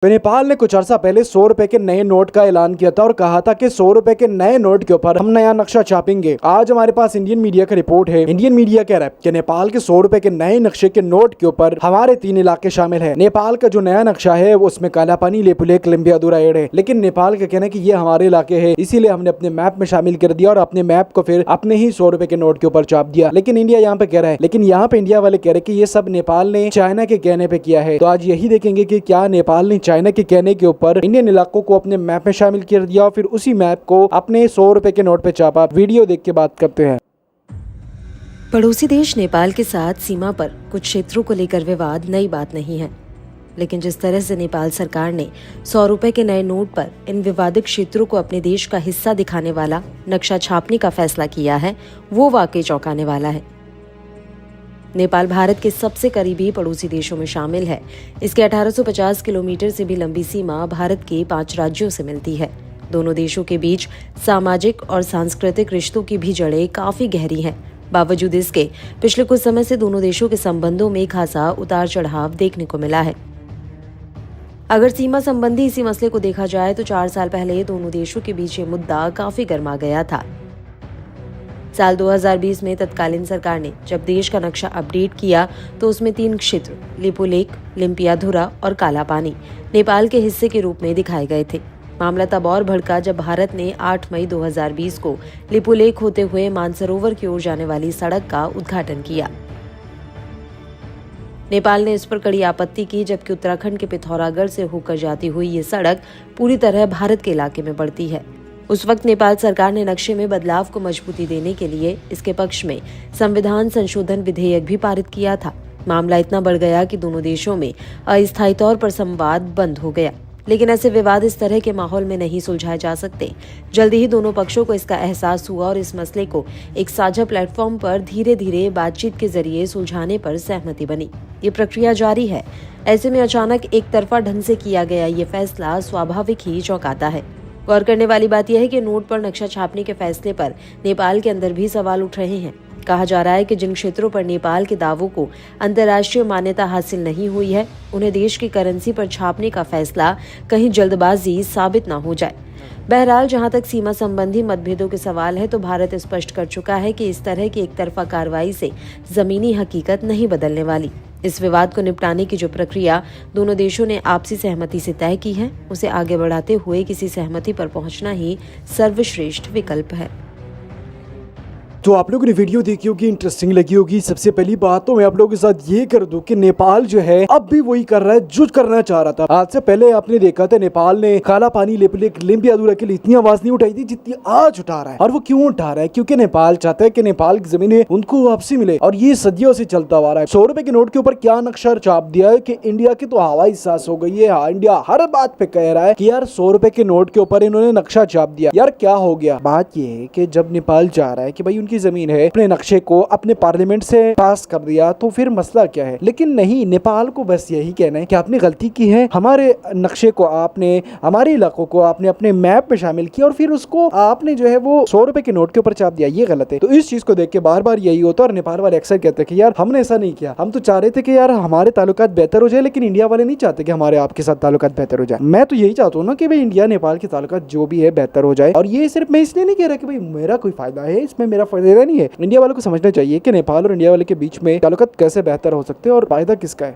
तो नेपाल ने कुछ अर्सा पहले 100 रुपए के नए नोट का ऐलान किया था और कहा था कि 100 रुपए के नए नोट के ऊपर हम नया नक्शा छापेंगे। आज हमारे पास इंडियन मीडिया का रिपोर्ट है। इंडियन मीडिया कह रहा है कि नेपाल के 100 रुपए के नए नक्शे के नोट के ऊपर हमारे 3 इलाके शामिल है। नेपाल का जो नया नक्शा है उसमें काला पानी, लेपुलेख, लिम्पियाधुरा एड है, लेकिन नेपाल का कहना है कि ये हमारे इलाके है, इसीलिए हमने अपने मैप में शामिल कर दिया और अपने मैप को फिर अपने ही 100 रुपए के नोट के ऊपर छाप दिया। लेकिन इंडिया यहाँ पे कह रहा है, लेकिन यहाँ पे इंडिया वाले कह रहे कि ये सब नेपाल ने चाइना के कहने पे किया है। तो आज यही देखेंगे कि क्या नेपाल ने चाइना के कहने के ऊपर इंडियन इलाकों को अपने मैप में शामिल कर दिया और फिर उसी मैप को अपने 100 रुपए के नोट पे छापा। वीडियो देख के बात करते हैं। पड़ोसी देश नेपाल के साथ सीमा पर कुछ क्षेत्रों को लेकर विवाद नई बात नहीं है, लेकिन जिस तरह से नेपाल सरकार ने 100 रुपए के नए नोट पर इन विवादित क्षेत्रों को अपने देश का हिस्सा दिखाने वाला नक्शा छापने का फैसला किया है, वो वाकई चौंकाने वाला है। नेपाल भारत के सबसे करीबी पड़ोसी देशों में शामिल है। इसके 1850 किलोमीटर से भी लंबी सीमा भारत के 5 राज्यों से मिलती है। दोनों देशों के बीच सामाजिक और सांस्कृतिक रिश्तों की भी जड़ें काफी गहरी हैं। बावजूद इसके पिछले कुछ समय से दोनों देशों के संबंधों में खासा उतार चढ़ाव देखने को मिला है। अगर सीमा संबंधी इसी मसले को देखा जाए तो 4 साल पहले दोनों देशों के बीच ये मुद्दा काफी गर्मा गया था। साल 2020 में तत्कालीन सरकार ने जब देश का नक्शा अपडेट किया तो उसमें 3 क्षेत्र लेपुलेख, लिम्पियाधुरा और काला पानी नेपाल के हिस्से के रूप में दिखाए गए थे। मामला तब और भड़का जब भारत ने 8 मई 2020 को लिपुलेख होते हुए मानसरोवर की ओर जाने वाली सड़क का उद्घाटन किया। नेपाल ने इस पर कड़ी आपत्ति की, जबकि उत्तराखंड के पिथौरागढ़ से होकर जाती हुई ये सड़क पूरी तरह भारत के इलाके में पड़ती है। उस वक्त नेपाल सरकार ने नक्शे में बदलाव को मजबूती देने के लिए इसके पक्ष में संविधान संशोधन विधेयक भी पारित किया था। मामला इतना बढ़ गया कि दोनों देशों में अस्थायी तौर पर संवाद बंद हो गया। लेकिन ऐसे विवाद इस तरह के माहौल में नहीं सुलझाए जा सकते। जल्दी ही दोनों पक्षों को इसका एहसास हुआ और इस मसले को एक साझा प्लेटफॉर्म पर धीरे धीरे बातचीत के जरिए सुलझाने पर सहमति बनी। ये प्रक्रिया जारी है। ऐसे में अचानक एक तरफा ढंग से किया गया ये फैसला स्वाभाविक ही चौंकाता है। गौर करने वाली बात यह है कि नोट पर नक्शा छापने के फैसले पर नेपाल के अंदर भी सवाल उठ रहे हैं। कहा जा रहा है कि जिन क्षेत्रों पर नेपाल के दावों को अंतर्राष्ट्रीय मान्यता हासिल नहीं हुई है, उन्हें देश की करेंसी पर छापने का फैसला कहीं जल्दबाजी साबित न हो जाए। बहरहाल, जहां तक सीमा संबंधी मतभेदों के सवाल है तो भारत स्पष्ट कर चुका है कि इस तरह की एक तरफा कार्रवाई से जमीनी हकीकत नहीं बदलने वाली। इस विवाद को निपटाने की जो प्रक्रिया दोनों देशों ने आपसी सहमति से तय की है, उसे आगे बढ़ाते हुए किसी सहमति पर पहुंचना ही सर्वश्रेष्ठ विकल्प है। तो आप लोगों ने वीडियो देखी होगी, इंटरेस्टिंग लगी होगी। सबसे पहली बात तो मैं आप लोगों के साथ ये कर दूं कि नेपाल जो है अब भी वही कर रहा है जो करना चाह रहा था। आज से पहले आपने देखा था नेपाल ने काला पानी, लेपुलेख, लिम्पियाधुरा के लिए इतनी आवाज नहीं उठाई थी जितनी आज उठा रहा है। और वो क्यों उठा रहा है? क्योंकि नेपाल चाहता है कि नेपाल की जमीनें उनको वापसी मिले और ये सदियों से चलता आ रहा है। 100 रुपए के नोट के ऊपर क्या नक्शा छाप दिया है कि इंडिया की तो हवाई सांस हो गई है। इंडिया हर बात पे कह रहा है कि यार 100 रुपए के नोट के ऊपर इन्होंने नक्शा छाप दिया। यार क्या हो गया? बात ये है कि जब नेपाल चाह रहा है कि भाई उनकी जमीन है, अपने नक्शे को अपने पार्लियामेंट से पास कर दिया, तो फिर मसला क्या है? लेकिन नहीं, नेपाल को बस यही कहना है कि आपने गलती की है। हमारे नक्शे को आपने, हमारे इलाकों को आपने अपने मैप में शामिल किया और फिर उसको आपने जो है वो 100 रुपए के नोट के ऊपर छाप दिया। ये गलत है। तो इस चीज को देख के बार बार यही होता है और नेपाल वाले अक्सर कहते हैं कि यार हमने ऐसा नहीं किया, हम तो चाह रहे थे कि यार हमारे ताल्लुकात बेहतर हो जाए, लेकिन इंडिया वाले नहीं चाहते कि हमारे आपके साथ ताल्लुकात बेहतर हो जाए। मैं तो यही चाहता हूँ ना कि भाई इंडिया नेपाल के ताल्लुकात जो भी है बेहतर हो जाए। और ये सिर्फ मैं इसलिए नहीं कह रहा कि भाई मेरा कोई फायदा है इसमें, मेरा फायदा नहीं है। इंडिया वालों को समझना चाहिए कि नेपाल और इंडिया वाले के बीच में ताल्लुकात कैसे बेहतर हो सकते हैं और फायदा किसका है।